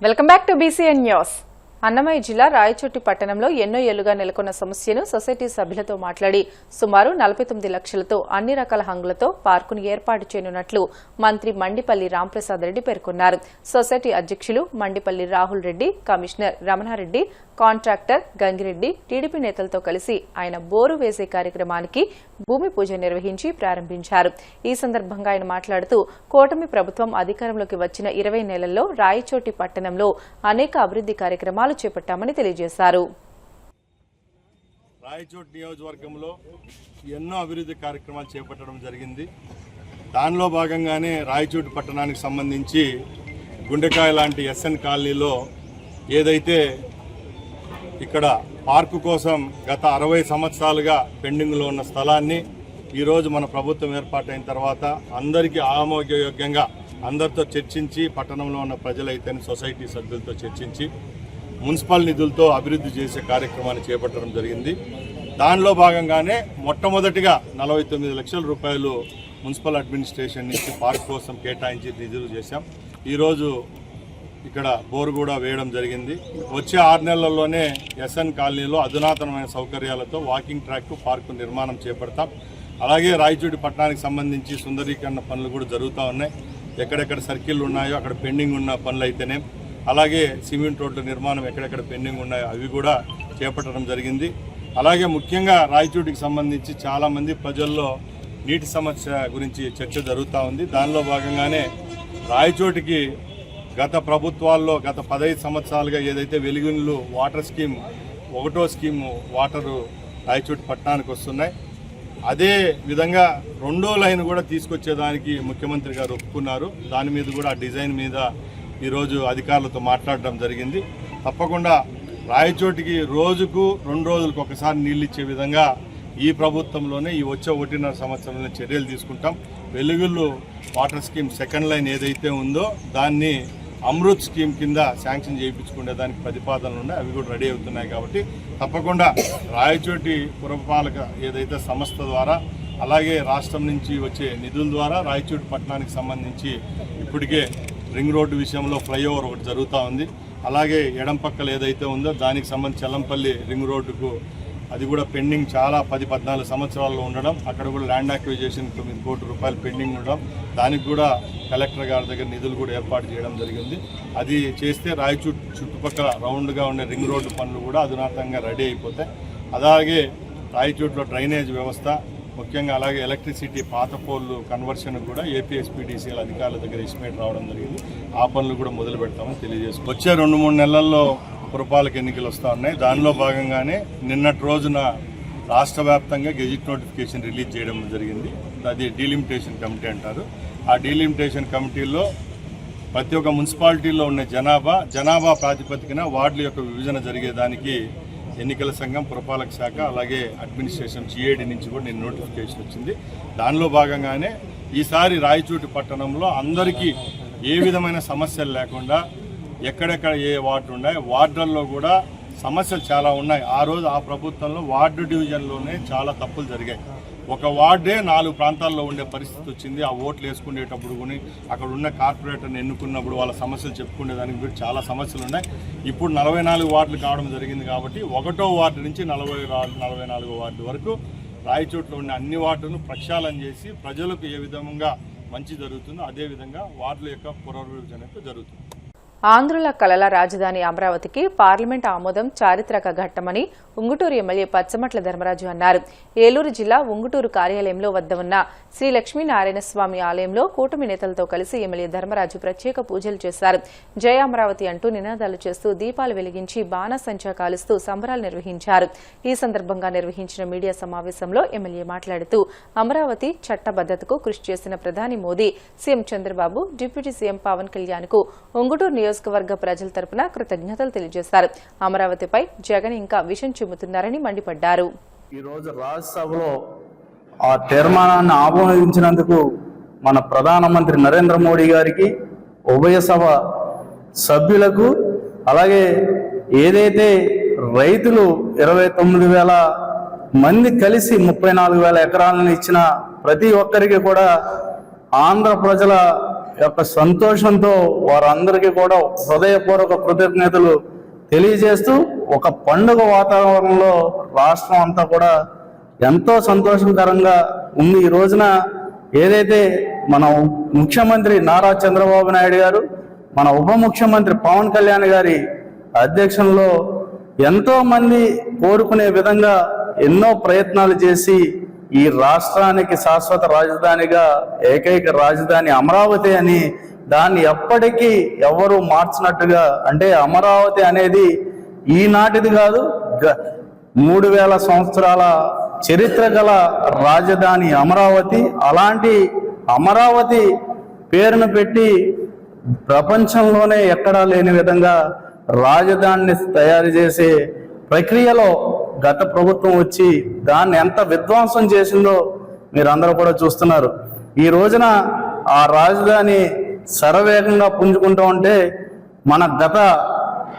Welcome back to BCN news. Annamayya జిల్లా రాయచోటి పట్టణంలో ఎన్నో ఏళ్లుగా నెలకొన్న సమస్యను సొసైటీ సభ్యులతో మాట్లాడి సుమారు 49 లక్షలతో అన్ని రకాల హంగులతో పార్కును ఏర్పాటు చేయనున్నట్లు మంత్రి మండిపల్లి రాంప్రసాద్ రెడ్డి పేర్కొన్నారు. సొసైటీ అధ్యక్షులు Mandipalli Rahul Reddy, commissioner Ramana Reddy, contractor Gangi Reddy, TDP నేతలతో కలిసి ఆయన బోరు వేసే కార్యక్రమానికి భూమి పూజ నిర్వహించి ప్రారంభించారు. ఈ సందర్భంగా ఆయన మాట్లాడుతూ కూటమి ప్రభుత్వం అధికారంలోకి వచ్చిన 20 నెలల్లో రాయచోటి పట్టణంలో అనేక అభివృద్ది కార్యక్రమాలు చేపట్టామని తెలియజేశారు. రాయచోటి నియోజకవర్గంలో ఎన్నో అభివృద్ధి కార్యక్రమాలు చేపట్టడం జరిగింది. దానిలో భాగంగానే రాయచోటి పట్టణానికి సంబంధించి గుండెకాయ లాంటి ఎస్ఎన్ కాలనీలో ఏదైతే ఇక్కడ పార్కు కోసం గత 60 సంవత్సరాలుగా పెండింగ్లో ఉన్న స్థలాన్ని ఈరోజు మన ప్రభుత్వం ఏర్పాటైన తర్వాత అందరికీ ఆమోదయోగ్యంగా అందరితో చర్చించి పట్టణంలో ఉన్న ప్రజలైతేనే సొసైటీ సభ్యులతో చర్చించి మున్సిపల్ నిధులతో అభివృద్ధి చేసే కార్యక్రమాన్ని చేపట్టడం జరిగింది. దానిలో భాగంగానే మొట్టమొదటిగా 49 లక్షల రూపాయలు మున్సిపల్ అడ్మినిస్ట్రేషన్ నుంచి పార్క్ కోసం కేటాయించి నిధులు చేశాం. ఈరోజు ఇక్కడ బోరు కూడా వేయడం జరిగింది. వచ్చే 6 నెలల్లోనే ఎస్ఎన్ కాలనీలో అధునాతనమైన సౌకర్యాలతో వాకింగ్ ట్రాక్ పార్కు నిర్మాణం చేపడతాం. అలాగే రాయచోటి పట్టణానికి సంబంధించి సుందరీకరణ పనులు కూడా జరుగుతూ ఉన్నాయి. ఎక్కడెక్కడ సర్కిల్ ఉన్నాయో అక్కడ పెండింగ్ ఉన్న పనులు అయితేనే, అలాగే సిమెంట్ రోడ్ల నిర్మాణం ఎక్కడెక్కడ పెండింగ్ ఉన్నాయో అవి కూడా చేపట్టడం జరిగింది. అలాగే ముఖ్యంగా రాయచోటికి సంబంధించి చాలామంది ప్రజల్లో నీటి సమస్య గురించి చర్చ జరుగుతూ ఉంది. దానిలో భాగంగానే రాయచోటికి గత ప్రభుత్వాల్లో గత 15 సంవత్సరాలుగా ఏదైతే వెలుగులు వాటర్ స్కీమ్ 1వ స్కీము వాటరు రాయచోటి పట్టణానికి వస్తున్నాయి, అదే విధంగా 2వ లైన్ కూడా తీసుకొచ్చేదానికి ముఖ్యమంత్రి గారు ఒప్పుకున్నారు. దాని మీద కూడా ఆ డిజైన్ మీద ఈరోజు అధికారులతో మాట్లాడడం జరిగింది. తప్పకుండా రాయచోటికి రోజుకు 2 రోజులకు ఒకసారి నీళ్ళు ఇచ్చే విధంగా ఈ ప్రభుత్వంలోనే ఈ వచ్చే 1.5 సంవత్సరంలో చర్యలు తీసుకుంటాం. వెలుగులు వాటర్ స్కీమ్ 2nd లైన్ ఏదైతే ఉందో దాన్ని అమృత్ స్కీమ్ కింద శాంక్షన్ చేయించుకునే దానికి ప్రతిపాదనలు ఉన్నాయి, అవి కూడా రెడీ అవుతున్నాయి. కాబట్టి తప్పకుండా రాయచోటి పురపాలక ఏదైతే సంస్థ ద్వారా అలాగే రాష్ట్రం నుంచి వచ్చే నిధుల ద్వారా రాయచోటి పట్టణానికి సంబంధించి ఇప్పటికే రింగ్ రోడ్డు విషయంలో ఫ్లైఓవర్ ఒకటి జరుగుతూ ఉంది. అలాగే ఎడం పక్కల ఏదైతే ఉందో దానికి సంబంధించి చల్లంపల్లి రింగ్ రోడ్డుకు అది కూడా పెండింగ్ చాలా 10-14 సంవత్సరాల్లో ఉండడం, అక్కడ కూడా ల్యాండ్ అక్విజిషన్ 9 కోట్ల రూపాయలు పెండింగ్ ఉండడం, దానికి కూడా కలెక్టర్ గారి దగ్గర నిధులు కూడా ఏర్పాటు చేయడం జరిగింది. అది చేస్తే రాయచోటి చుట్టుపక్కల రౌండ్గా ఉండే రింగ్ రోడ్డు పనులు కూడా అధునాతంగా రెడీ అయిపోతాయి. అలాగే రాయచోటిలో డ్రైనేజ్ వ్యవస్థ ముఖ్యంగా, అలాగే ఎలక్ట్రిసిటీ పాత పోల్లు కన్వర్షన్ కూడా ఏపీఎస్పీడీసీఎల్ అధికారుల దగ్గర ఎస్టిమేట్ రావడం జరిగింది. ఆ పనులు కూడా మొదలు పెడతామని తెలియజేస్తాం. వచ్చే 2-3 నెలల్లో పురపాలక ఎన్నికలు వస్తూ ఉన్నాయి. దానిలో భాగంగానే నిన్నటి రోజున రాష్ట్ర వ్యాప్తంగా గెజిట్ నోటిఫికేషన్ రిలీజ్ చేయడం జరిగింది. అది డీలిమిటేషన్ కమిటీ అంటారు. ఆ డీలిమిటేషన్ కమిటీలో ప్రతి ఒక్క మున్సిపాలిటీలో ఉన్న జనాభా ప్రాతిపదికన వార్డుల యొక్క విభజన జరిగేదానికి ఎన్నికల సంఘం, పురపాలక శాఖ అలాగే అడ్మినిస్ట్రేషన్ GAD నుంచి కూడా నేను నోటిఫికేషన్ వచ్చింది. దానిలో భాగంగానే ఈసారి రాయచోటి పట్టణంలో అందరికీ ఏ విధమైన సమస్యలు లేకుండా ఎక్కడెక్కడ ఏ వార్డు ఉన్నాయి, వార్డుల్లో కూడా సమస్యలు చాలా ఉన్నాయి. ఆ రోజు ఆ ప్రభుత్వంలో వార్డు డివిజన్లోనే చాలా తప్పులు జరిగాయి. ఒక వార్డే 4 ప్రాంతాల్లో ఉండే పరిస్థితి వచ్చింది. ఆ ఓట్లు వేసుకునేటప్పుడు కూడా అక్కడ ఉన్న కార్పొరేటర్ని ఎన్నుకున్నప్పుడు వాళ్ళ సమస్యలు చెప్పుకునేదానికి కూడా చాలా సమస్యలు ఉన్నాయి. ఇప్పుడు 44 వార్డులు కావడం జరిగింది. కాబట్టి 1వ వార్డు నుంచి 44వ వార్డు వరకు రాయచోట్లో ఉన్న అన్ని వార్డులను ప్రక్షాళన చేసి ప్రజలకు ఏ విధంగా మంచి జరుగుతుందో అదేవిధంగా వార్డుల యొక్క పునర్విభజన జరుగుతుంది. ఆంధ్రుల కళల రాజధాని అమరావతికి పార్లమెంట్ ఆమోదం చారిత్రక ఘట్టమని ఉంగుటూరు ఎమ్మెల్యే పచ్చమట్ల ధర్మరాజు అన్నారు. ఏలూరు జిల్లా ఉంగుటూరు కార్యాలయంలో వద్ద ఉన్న శ్రీ లక్ష్మీనారాయణ స్వామి ఆలయంలో కూటమి నేతలతో కలిసి ఎమ్మెల్యే ధర్మరాజు ప్రత్యేక పూజలు చేశారు. జయ అమరావతి అంటూ నినాదాలు చేస్తూ దీపాలు వెలిగించి బాణసంచా కాలుస్తూ సంబరాలు నిర్వహించారు. ఈ సందర్భంగా నిర్వహించిన మీడియా సమావేశంలో ఎమ్మెల్యే మాట్లాడుతూ అమరావతి చట్టబద్దతకు కృషి చేసిన ప్రధాని Modi, CM Chandrababu, deputy CM Pawan Kalyan కు ఉంగుటూరు నియోజకవర్గ ప్రజల తరపున కృతజ్ఞతలు తెలియజేశారు. అమరావతిపై జగన్ ఇంకా విషం చిమ్ముతున్నారని మండిపడ్డారు. ఈ రోజు రాజ్యసభలో ఆ తీర్మానాన్ని ఆమోదించినందుకు మన ప్రధానమంత్రి నరేంద్ర మోడీ గారికి, ఉభయ సభ సభ్యులకు, అలాగే ఏదైతే రైతులు 29,000 మంది కలిసి 34,000 ఎకరాలను ఇచ్చిన ప్రతి ఒక్కరికి కూడా ఆంధ్ర ప్రజల యొక్క సంతోషంతో వారందరికీ కూడా హృదయపూర్వక కృతజ్ఞతలు తెలియజేస్తూ ఒక పండుగ వాతావరణంలో రాష్ట్రం అంతా కూడా ఎంతో సంతోషకరంగా ఉంది. ఈ రోజున ఏదైతే మన ముఖ్యమంత్రి నారా చంద్రబాబు నాయుడు గారు, మన ఉప ముఖ్యమంత్రి పవన్ కళ్యాణ్ గారి అధ్యక్షంలో ఎంతో మంది కోరుకునే విధంగా ఎన్నో ప్రయత్నాలు చేసి ఈ రాష్ట్రానికి శాశ్వత రాజధానిగా ఏకైక రాజధాని అమరావతి అని దాన్ని ఎప్పటికీ ఎవరు మార్చినట్టుగా, అంటే అమరావతి అనేది ఈనాటిది కాదు, 3000 సంవత్సరాల చరిత్ర గల రాజధాని అమరావతి. అలాంటి అమరావతి పేరును పెట్టి ప్రపంచంలోనే ఎక్కడా లేని విధంగా రాజధానిని తయారు చేసే ప్రక్రియలో గత ప్రభుత్వం వచ్చి దాన్ని ఎంత విధ్వంసం చేసిందో మీరందరూ కూడా చూస్తున్నారు. ఈ రోజున ఆ రాజధాని శరవేగంగా పుంజుకుంటూ ఉంటే మన గత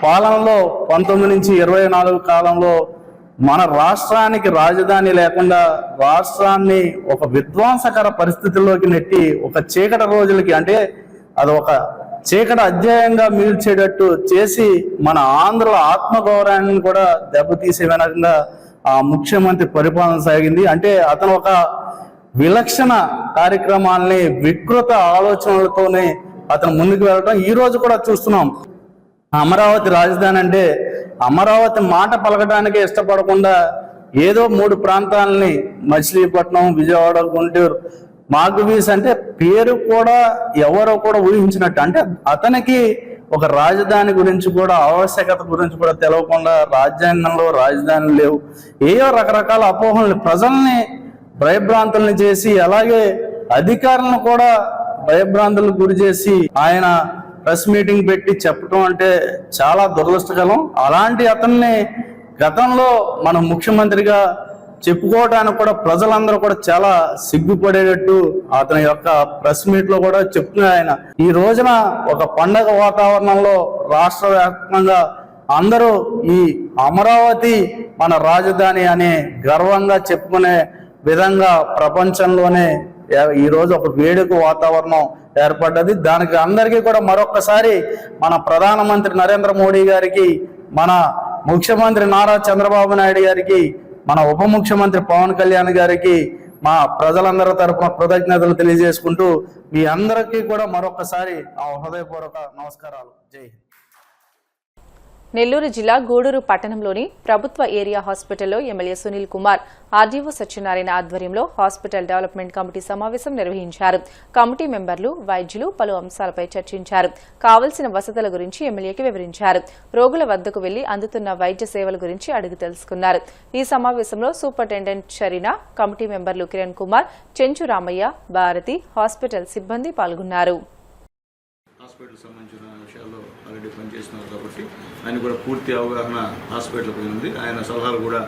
పాలనలో 19 నుంచి 24 కాలంలో మన రాష్ట్రానికి రాజధాని లేకుండా రాష్ట్రాన్ని ఒక విధ్వంసకర పరిస్థితుల్లోకి నెట్టి ఒక చీకటి రోజులకి, అంటే అది ఒక చీకటి అధ్యాయంగా మిగిల్చేటట్టు చేసి మన ఆంధ్రుల ఆత్మగౌరవాన్ని కూడా దెబ్బతీసే విధంగా ఆ ముఖ్యమంత్రి పరిపాలన సాగింది. అంటే అతను ఒక విలక్షణ కార్యక్రమాల్ని వికృత ఆలోచనలతోనే అతను ముందుకు వెళ్ళడం ఈ రోజు కూడా చూస్తున్నాం. అమరావతి రాజధాని అంటే అమరావతి మాట పలకడానికే ఇష్టపడకుండా ఏదో 3 ప్రాంతాలని మచిలీపట్నం, విజయవాడ, గుంటూరు, మాగువీస్ అంటే పేరు కూడా ఎవరో కూడా ఊహించినట్టు, అంటే అతనికి ఒక రాజధాని గురించి కూడా ఆవశ్యకత గురించి కూడా తెలవకుండా రాజ్యాంగంలో రాజధానులు లేవు, ఏయో రకరకాల అపోహల్ని ప్రజల్ని భయభ్రాంతుల్ని చేసి అలాగే అధికారులను కూడా భయభ్రాంతులకు గురి చేసి ఆయన ప్రెస్ మీటింగ్ పెట్టి చెప్పడం అంటే చాలా దురదృష్టకరం. అలాంటి అతన్ని గతంలో మన ముఖ్యమంత్రిగా చెప్పుకోవడానికి కూడా ప్రజలందరూ కూడా చాలా సిగ్గుపడేటట్టు అతని యొక్క ప్రెస్ మీట్ లో కూడా చెప్తున్నారు. ఆయన ఈ రోజున ఒక పండగ వాతావరణంలో రాష్ట్ర వ్యాప్తంగా అందరూ ఈ అమరావతి మన రాజధాని అనే గర్వంగా చెప్పుకునే విధంగా ప్రపంచంలోనే ఈ రోజు ఒక వేడుక వాతావరణం ఏర్పడ్డది. దానికి అందరికీ కూడా మరొక్కసారి మన ప్రధానమంత్రి నరేంద్ర మోడీ గారికి, మన ముఖ్యమంత్రి నారా చంద్రబాబు నాయుడు గారికి, మన ఉప ముఖ్యమంత్రి పవన్ కళ్యాణ్ గారికి మా ప్రజలందరి తరపున కృతజ్ఞతలు తెలియజేసుకుంటూ మీ అందరికీ కూడా మరొకసారి ఆ హృదయపూర్వక నమస్కారాలు. జై హింద్. నెల్లూరు జిల్లా గూడూరు పట్టణంలోని ప్రభుత్వ ఏరియా హాస్పిటల్లో ఎమ్మెల్యే సునీల్ కుమార్, ఆర్డీఓ సత్యనారాయణ ఆధ్వర్యంలో హాస్పిటల్ డెవలప్మెంట్ కమిటీ సమావేశం నిర్వహించారు. కమిటీ మెంబర్లు, వైద్యులు పలు అంశాలపై చర్చించారు. కావలసిన వసతుల గురించి ఎమ్మెల్యేకి వివరించారు. రోగుల వద్దకు వెళ్లి అందుతున్న వైద్య సేవల గురించి అడిగి తెలుసుకున్నారు. ఈ సమావేశంలో సూపరింటెండెంట్ షరీనా, కమిటీ మెంబర్లు కిరణ్ కుమార్, చెంచు రామయ్య, భారతి, హాస్పిటల్ సిబ్బంది పాల్గొన్నారు. హాస్పిటల్ సంబంధించిన విషయాల్లో ఆల్రెడీ పనిచేస్తున్నారు కాబట్టి ఆయన కూడా పూర్తి అవగాహన హాస్పిటల్పై ఉంది. ఆయన సలహాలు కూడా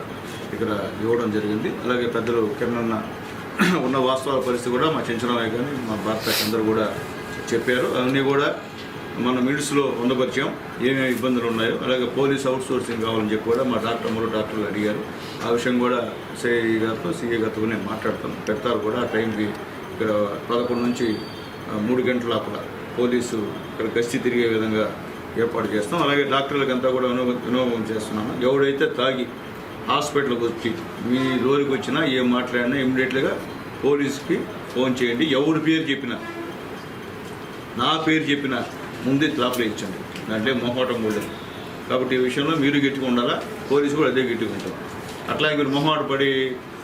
ఇక్కడ ఇవ్వడం జరిగింది. అలాగే పెద్దలు కిరణ్ ఉన్న వాస్తవ పరిస్థితి కూడా మా చెంచరామయ్య కానీ మా భారత అందరూ కూడా చెప్పారు. అవన్నీ కూడా మన మిడ్స్లో పొందపరిచాం, ఏమేమి ఇబ్బందులు ఉన్నాయో. అలాగే పోలీస్ అవుట్ సోర్సింగ్ కావాలని చెప్పి కూడా మా మరో డాక్టర్లు అడిగారు. ఆ విషయం కూడా సిఐ గారితో, సిఐ గారితో నేను మాట్లాడతాను. పెడతారు కూడా ఆ టైంకి ఇక్కడ 11 నుంచి 3 గంటల అక్కడ పోలీసు ఇక్కడ గస్తీ తిరిగే విధంగా ఏర్పాటు చేస్తాం. అలాగే డాక్టర్లకంతా కూడా వినోదం చేస్తున్నాము. ఎవడైతే తాగి హాస్పిటల్కి వచ్చి మీ లోరికి వచ్చినా ఏం మాట్లాడినా ఇమ్మీడియట్గా పోలీస్కి ఫోన్ చేయండి. ఎవరి పేరు చెప్పినా, నా పేరు చెప్పినా ముందే లోపల ఇచ్చండి. అంటే మొహమాటం కూడా. కాబట్టి ఈ విషయంలో మీరు గట్టిగా ఉండాలా, పోలీసు కూడా అదే గట్టిగా ఉంటాం. అట్లాగే మీరు మొహమాట పడి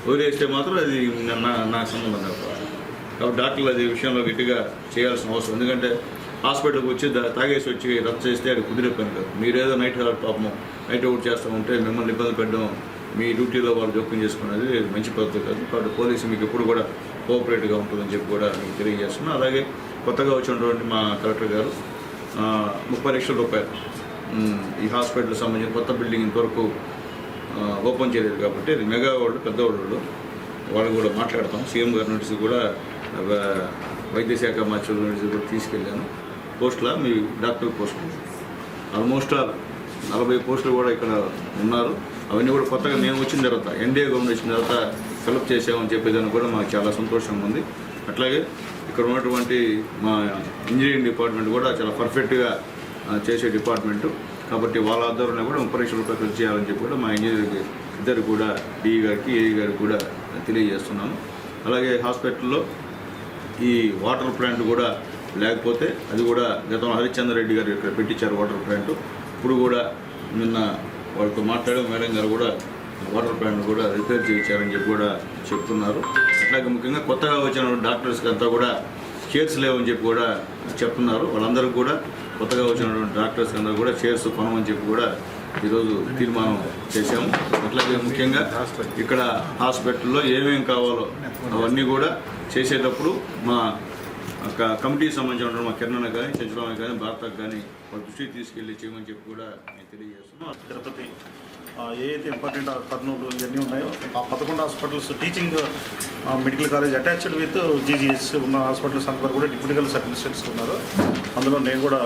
వదిలేస్తే మాత్రం అది నాకు సంబంధం కాదు. కాబట్టి డాక్టర్లు అది విషయంలో గట్టిగా చేయాల్సిన అవసరం. ఎందుకంటే హాస్పిటల్కి వచ్చి తాగేసి వచ్చి రద్దు చేస్తే అది కుదిరే పని కాదు. మీరేదో నైట్ పాపం నైట్ అవుట్ చేస్తూ ఉంటే మిమ్మల్ని ఇబ్బంది పెట్టడం, మీ డ్యూటీలో వాళ్ళు జోక్యం చేసుకునేది మంచి పద్ధతి కాదు. కాబట్టి పోలీసు మీకు ఎప్పుడు కూడా కోఆపరేటివ్గా ఉంటుందని చెప్పి కూడా మీకు తెలియజేస్తున్నాం. అలాగే కొత్తగా వచ్చినటువంటి మా కలెక్టర్ గారు 30 లక్షల రూపాయలు ఈ హాస్పిటల్ సంబంధించిన కొత్త బిల్డింగ్ ఇంతవరకు ఓపెన్ చేయలేదు. కాబట్టి అది మెగా వాళ్ళు, పెద్దవాళ్ళు వాళ్ళు కూడా మాట్లాడతాం. సీఎం గారి నోటీసు కూడా వైద్య శాఖ మంత్రుల నోటీసు కూడా తీసుకెళ్ళాను. పోస్టుల మీ డాక్టర్ పోస్టులు ఆల్మోస్ట్ 40 పోస్టులు కూడా ఇక్కడ ఉన్నారు. అవన్నీ కూడా కొత్తగా మేము వచ్చిన తర్వాత, ఎన్డీఏ గవర్నమెంట్ వచ్చిన తర్వాత ఫిలప్ చేసామని చెప్పేదానికి కూడా మాకు చాలా సంతోషంగా ఉంది. అట్లాగే ఇక్కడ ఉన్నటువంటి మా ఇంజనీరింగ్ డిపార్ట్మెంట్ కూడా చాలా పర్ఫెక్ట్గా చేసే డిపార్ట్మెంటు. కాబట్టి వాళ్ళ ఆధ్వర్యంలో కూడా పరీక్షల ప్రక్రియ చేయాలని చెప్పి కూడా మా ఇంజనీరింగ్ ఇద్దరు కూడా డిఈ గారికి ఏఈ గారికి కూడా తెలియజేస్తున్నాము. అలాగే హాస్పిటల్లో ఈ వాటర్ ప్లాంట్ కూడా లేకపోతే అది కూడా గతంలో హరిశ్చంద్ర రెడ్డి గారు ఇక్కడ పెట్టించారు వాటర్ ప్లాంట్. ఇప్పుడు కూడా నిన్న వాళ్ళతో మాట్లాడే మేడం గారు కూడా వాటర్ ప్లాంట్ కూడా రిపేర్ చేయించారని చెప్పి కూడా చెప్తున్నారు. అట్లాగే ముఖ్యంగా కొత్తగా వచ్చిన డాక్టర్స్కి అంతా కూడా చైర్స్ లేవని చెప్పి కూడా చెప్తున్నారు. వాళ్ళందరికీ కూడా కొత్తగా వచ్చినటువంటి డాక్టర్స్ అందరూ కూడా చైర్స్ కొనమని చెప్పి కూడా ఈరోజు తీర్మానం చేశాము. అట్లాగే ముఖ్యంగా ఇక్కడ హాస్పిటల్లో ఏమేమి కావాలో అవన్నీ కూడా చేసేటప్పుడు మా కమిటీకి సంబంధించిన మా కిరణ్ కానీ చంద్రబాబు కానీ భారతకు కానీ వాళ్ళ దృష్టికి తీసుకెళ్ళి చేయమని చెప్పి కూడా నేను తెలియజేస్తున్నాను. తిరుపతి ఏదైతే ఇంపార్టెంట్ కర్నూలు ఇవన్నీ ఉన్నాయో ఆ 11 hospitals teaching medical college attached with GGS ఉన్న హాస్పిటల్స్ అందరూ కూడా డిప్యూటీ కలెక్టర్ అడ్మినిస్ట్రేటర్స్ ఉన్నారు. అందులో నేను కూడా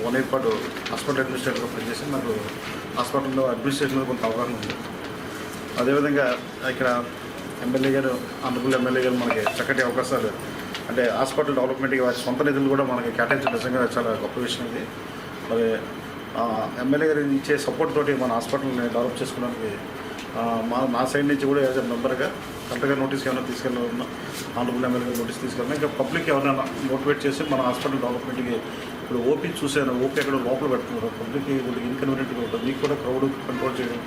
1 ఇయర్ పాటు హాస్పిటల్ అడ్మినిస్ట్రేటర్గా పనిచేసి నాకు హాస్పిటల్లో అడ్మినిస్ట్రేషన్ మీద కొంత అవగాహన ఉంది. అదేవిధంగా ఇక్కడ ఎమ్మెల్యే గారు ఆనరబుల్ ఎమ్మెల్యే గారు మనకి చక్కటి అవకాశాలు అంటే హాస్పిటల్ డెవలప్మెంట్కి వారి సొంత నిధులు కూడా మనకి కేటాయించడం నిజంగా చాలా గొప్ప విషయం ఇది. మరి ఎమ్మెల్యే గారు ఇచ్చే సపోర్ట్ తోటి మన హాస్పిటల్ని డెవలప్ చేసుకోవడానికి నా సైడ్ నుంచి కూడా యాజ్ ఎ మెంబర్గా కరెక్ట్గా నోటీస్కి ఏమైనా తీసుకెళ్ళాలన్నా ఆనరబుల్ ఎమ్మెల్యే గారు నోటీస్ తీసుకెళ్ళినా ఇంకా పబ్లిక్ ఎవరైనా మోటివేట్ చేసి మన హాస్పిటల్ డెవలప్మెంట్కి ఇప్పుడు ఓపీ చూసాను. ఓపీ ఎక్కడ లోపల పెడుతున్నారు, పబ్లిక్కి కొద్దిగా ఇన్కన్వీనియంట్గా ఉంటుంది. మీకు కూడా క్రౌడ్ కంట్రోల్ చేయడం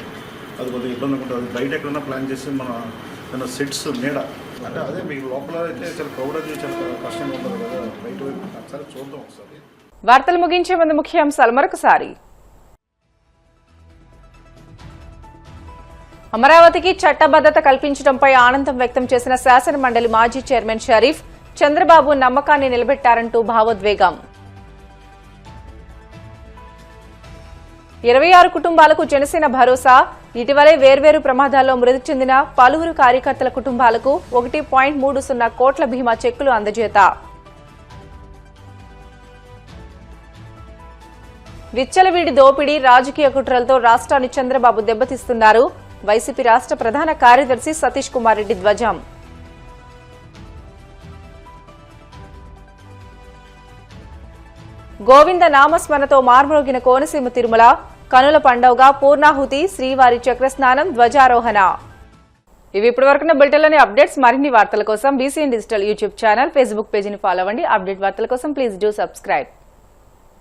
అది కొద్దిగా ఇబ్బంది ఉంటుంది. అది బయట ఎక్కడైనా ప్లాన్ చేసి మన సెట్స్ నీడ అంటే అదే మీకు లోపల అయితే చాలా క్రౌడ్ అది చాలా కష్టంగా ఉంటుంది కదా, బయట ఒకసారి చూద్దాం ఒకసారి. వార్తలు ముగించే ముందు ముఖ్యాంశాలు మరొకసారి. అమరావతికి చట్టబద్ధత కల్పించడంపై ఆనందం వ్యక్తం చేసిన శాసన మండలి మాజీ చైర్మన్ షరీఫ్. చంద్రబాబు నమ్మకాన్ని నిలబెట్టారంటూ భావోద్వేగం. 26 కుటుంబాలకు జనసేన భరోసా. ఇటీవలే వేర్వేరు ప్రమాదాల్లో మృతి చెందిన పలువురు కార్యకర్తల కుటుంబాలకు 1.30 కోట్ల బీమా చెక్కులు అందజేత. విచ్చలవిడి దోపిడీ రాజకీయ కుట్రలతో రాష్ట్రాన్ని చంద్రబాబు దెబ్బతీస్తున్నారు. వైసీపీ రాష్ట్ర ప్రధాన కార్యదర్శి సతీష్ కుమార్ రెడ్డి ధ్వజం. గోవింద నామస్మరణతో మార్మోగిన కోనసీమ తిరుమల. కనుల పండుగగా పూర్ణాహుతి, శ్రీవారి చక్రస్నానం, ధ్వజారోహణ. ఇవి ఇప్పటివరకున్న బులెటిన్లోని అప్డేట్స్. మరిన్ని వార్తల కోసం BCN digital YouTube channel, Facebook పేజీని ఫాలో అవ్వండి. అప్డేట్ వార్తల కోసం ప్లీజ్ డూ సబ్స్క్రైబ్.